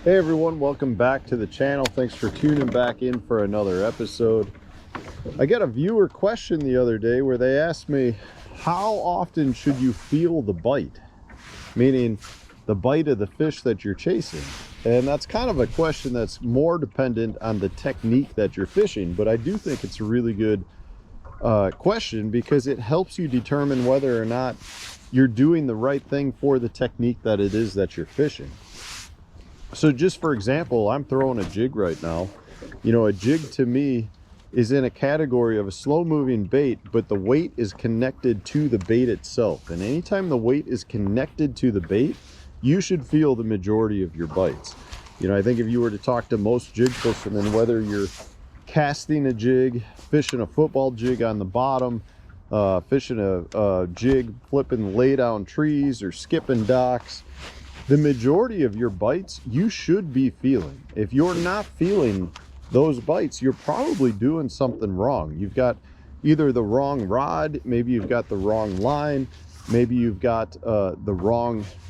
Hey everyone, welcome back to the channel. Thanks for tuning back in for another episode. I got a viewer question the other day where they asked me, how often should you feel the bite? Meaning the bite of the fish that you're chasing. And that's kind of a question that's more dependent on the technique that you're fishing, but I do think it's a really good question because it helps you determine whether or not you're doing the right thing for the technique that it is that you're fishing. So just for example, I'm throwing a jig right now. You know, a jig to me is in a category of a slow moving bait, but the weight is connected to the bait itself. And anytime the weight is connected to the bait, you should feel the majority of your bites. You know, I think if you were to talk to most jig fishermen, whether you're casting a jig, fishing a football jig on the bottom, fishing a jig, flipping lay down trees or skipping docks, the majority of your bites you should be feeling. If you're not feeling those bites, you're probably doing something wrong. You've got either the wrong rod, maybe you've got the wrong line, maybe you've got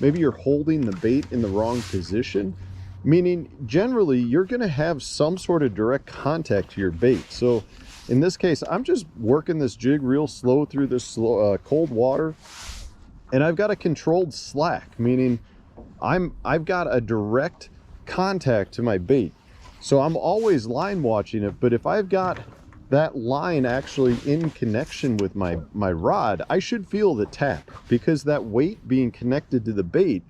maybe you're holding the bait in the wrong position. Meaning generally you're going to have some sort of direct contact to your bait. So in this case, I'm just working this jig real slow through this cold water, and I've got a controlled slack, meaning I've got a direct contact to my bait. So I'm always line watching it, but if I've got that line actually in connection with my rod, I should feel the tap, because that weight being connected to the bait,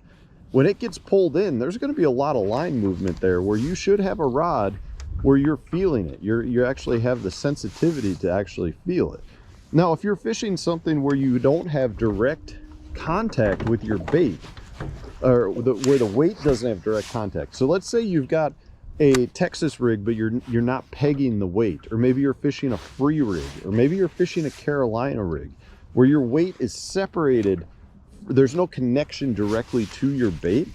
when it gets pulled in, there's going to be a lot of line movement there where you should have a rod where you're feeling it. You actually have the sensitivity to actually feel it. Now, if you're fishing something where you don't have direct contact with your bait, or where the weight doesn't have direct contact. So let's say you've got a Texas rig, but you're not pegging the weight, or maybe you're fishing a free rig, or maybe you're fishing a Carolina rig where your weight is separated. There's no connection directly to your bait.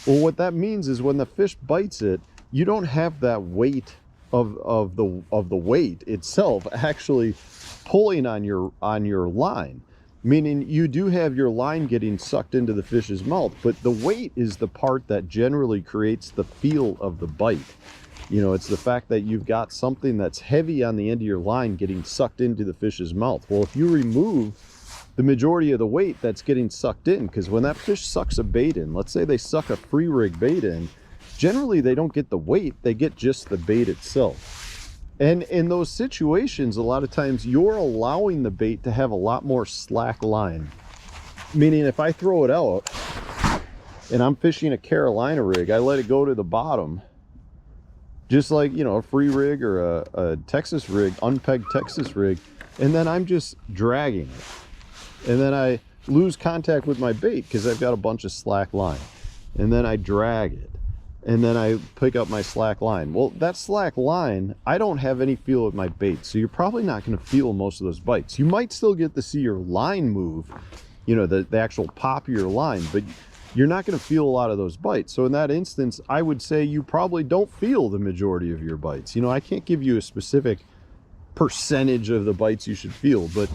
Well, what that means is when the fish bites it, you don't have that weight of the weight itself actually pulling on your line. Meaning you do have your line getting sucked into the fish's mouth, but the weight is the part that generally creates the feel of the bite. You know, it's the fact that you've got something that's heavy on the end of your line getting sucked into the fish's mouth. Well, if you remove the majority of the weight that's getting sucked in, because when that fish sucks a bait in, let's say they suck a free rig bait in, generally they don't get the weight, they get just the bait itself. And in those situations, a lot of times you're allowing the bait to have a lot more slack line. Meaning if I throw it out and I'm fishing a Carolina rig, I let it go to the bottom, just like, you know, a free rig or a Texas rig, unpegged Texas rig, and then I'm just dragging it. And then I lose contact with my bait because I've got a bunch of slack line. And then I drag it. And then I pick up my slack line. Well, that slack line, I don't have any feel with my bait, so you're probably not going to feel most of those bites. You might still get to see your line move, you know, the actual pop of your line, but you're not going to feel a lot of those bites. So in that instance, I would say you probably don't feel the majority of your bites. You know, I can't give you a specific percentage of the bites you should feel, but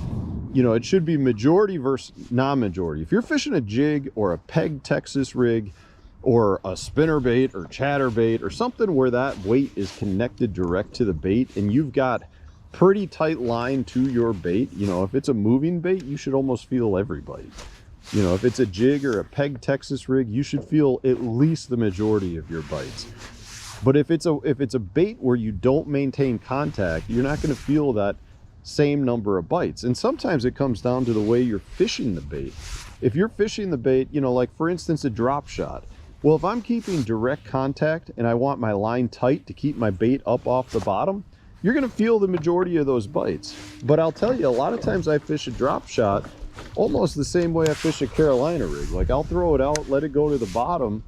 you know, it should be majority versus non-majority. If you're fishing a jig or a pegged Texas rig, or a spinner bait or chatter bait or something where that weight is connected direct to the bait and you've got pretty tight line to your bait, you know, if it's a moving bait, you should almost feel every bite. You know, if it's a jig or a pegged Texas rig, you should feel at least the majority of your bites. But if it's a bait where you don't maintain contact, you're not going to feel that same number of bites. And sometimes it comes down to the way you're fishing the bait. If you're fishing the bait, you know, like for instance, a drop shot. Well, if I'm keeping direct contact and I want my line tight to keep my bait up off the bottom, you're going to feel the majority of those bites. But I'll tell you, a lot of times I fish a drop shot almost the same way I fish a Carolina rig. Like I'll throw it out, let it go to the bottom,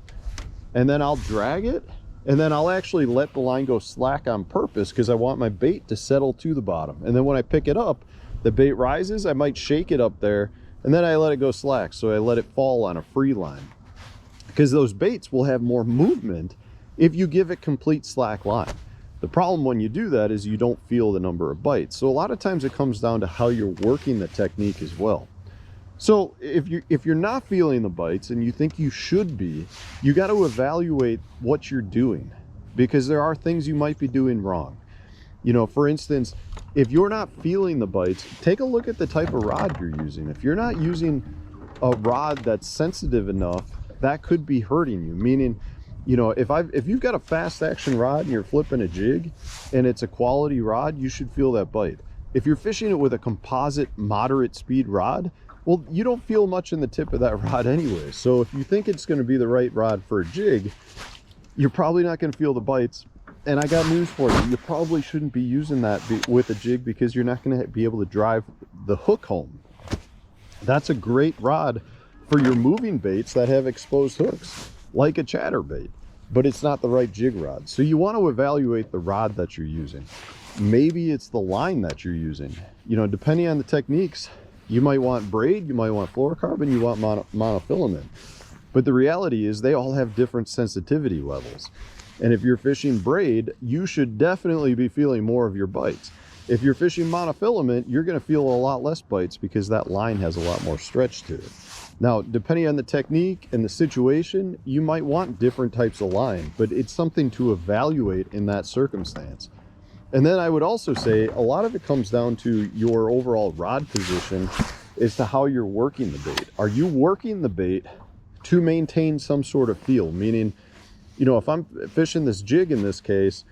and then I'll drag it, and then I'll actually let the line go slack on purpose because I want my bait to settle to the bottom. And then when I pick it up, the bait rises, I might shake it up there, and then I let it go slack. So I let it fall on a free line. Because those baits will have more movement if you give it complete slack line. The problem when you do that is you don't feel the number of bites. So a lot of times it comes down to how you're working the technique as well. So if you're not feeling the bites and you think you should be, you got to evaluate what you're doing, because there are things you might be doing wrong. You know, for instance, if you're not feeling the bites, take a look at the type of rod you're using. If you're not using a rod that's sensitive enough, that could be hurting you. Meaning, you know, if you've got a fast action rod and you're flipping a jig and it's a quality rod, you should feel that bite. If you're fishing it with a composite moderate speed rod, well, you don't feel much in the tip of that rod anyway. So if you think it's going to be the right rod for a jig, you're probably not going to feel the bites. And I got news for you. You probably shouldn't be using that with a jig, because you're not going to be able to drive the hook home. That's a great rod for your moving baits that have exposed hooks, like a chatterbait, but it's not the right jig rod. So you want to evaluate the rod that you're using. Maybe it's the line that you're using. You know, depending on the techniques, you might want braid, you might want fluorocarbon, you want monofilament. But the reality is they all have different sensitivity levels. And if you're fishing braid, you should definitely be feeling more of your bites. If you're fishing monofilament, you're going to feel a lot less bites, because that line has a lot more stretch to it. Now, depending on the technique and the situation, you might want different types of line, but it's something to evaluate in that circumstance. And then I would also say a lot of it comes down to your overall rod position as to how you're working the bait. Are you working the bait to maintain some sort of feel? Meaning, you know, if I'm fishing this jig in this case,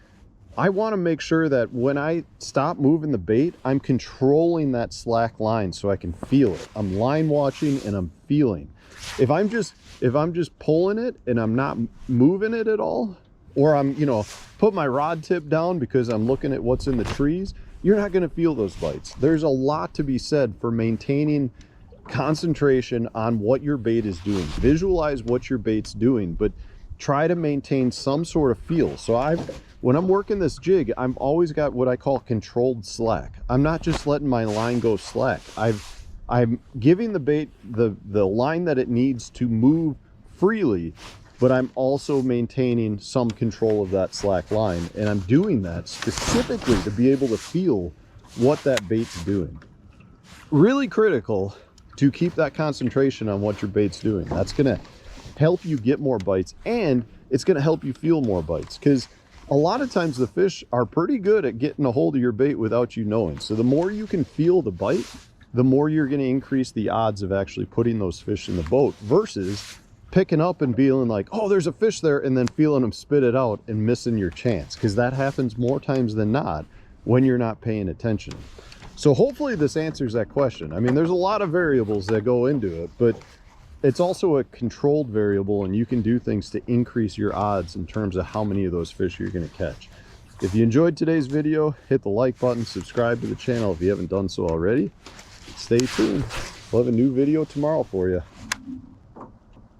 I want to make sure that when I stop moving the bait, I'm controlling that slack line so I can feel it. I'm line watching and I'm feeling. If I'm just pulling it and I'm not moving it at all, or I'm, you know, put my rod tip down because I'm looking at what's in the trees, you're not going to feel those bites. There's a lot to be said for maintaining concentration on what your bait is doing. Visualize what your bait's doing, but try to maintain some sort of feel. So when I'm working this jig, I've always got what I call controlled slack. I'm not just letting my line go slack. I'm giving the bait the line that it needs to move freely, but I'm also maintaining some control of that slack line. And I'm doing that specifically to be able to feel what that bait's doing. Really critical to keep that concentration on what your bait's doing. That's going to help you get more bites, and it's going to help you feel more bites, because a lot of times the fish are pretty good at getting a hold of your bait without you knowing. So the more you can feel the bite, the more you're going to increase the odds of actually putting those fish in the boat, versus picking up and feeling like, oh, there's a fish there, and then feeling them spit it out and missing your chance, because that happens more times than not when you're not paying attention. So hopefully this answers that question. I mean, there's a lot of variables that go into it, but it's also a controlled variable, and you can do things to increase your odds in terms of how many of those fish you're going to catch. If you enjoyed today's video, hit the like button, subscribe to the channel if you haven't done so already. Stay tuned. We'll have a new video tomorrow for you.